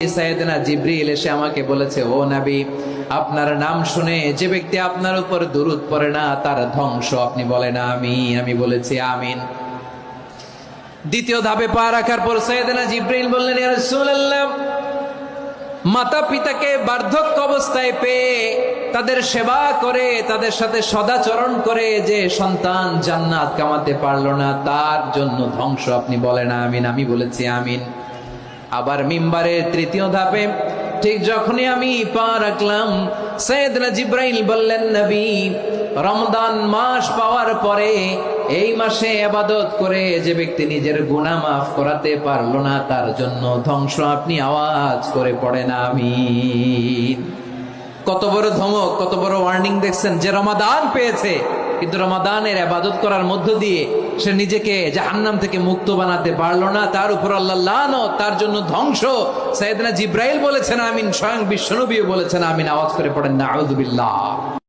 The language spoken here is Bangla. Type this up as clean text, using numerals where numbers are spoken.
সাইয়েদনা জিবরিল এসে আমাকে বলেছে, ও নবী, আপনার নাম শুনে যে ব্যক্তি আপনার উপর দুরূদ পড়ে না তার ধ্বংস। আপনি বলেন আমিন। আমি বলেছি আমিন। দ্বিতীয় ধাপে পা রাখার পর সাইয়েদনা জিবরিল বললেন, ইয়া রাসূলুল্লাহ, মাতা পিতাকে বার্ধক্য অবস্থায় পেয়ে তাদের সেবা করে তাদের সাথে সদাচরণ করে যে সন্তান জান্নাত কামাতে পারলো না তার জন্য ধ্বংস। আপনি বলেন আমিন। আমি বলেছি আমিন। আবার মিম্বারের তৃতীয় ধাপে ঠিক যখনই আমি পা রাখলাম, সাইয়েদনা জিবরাইল বললেন, নবী, রমজান মাস পাওয়ার পরে এই মাসে ইবাদত করে যে ব্যক্তি নিজের গুনাহ মাফ করাতে পারলো না তার জন্য ধ্বংস। আপনি আওয়াজ করে পড়েন আমিন। কত বড় ধমক, কত বড় ওয়ার্নিং দেখছেন! যে রমাদান পেয়েছে কিন্তু রমাদানের ইবাদত করার মধ্য দিয়ে সে নিজেকে জাহান্নাম থেকে মুক্ত বানাতে পারলো না, তার উপর আল্লাহ লানত, তার জন্য ধ্বংস। সাইয়েদনা জিবরাইল বলেছেন আমিন, স্বয়ং বিশ্বনবীও বলেছেন আমিন। আওয়াজ করে পড়েন না আউযু বিল্লাহ।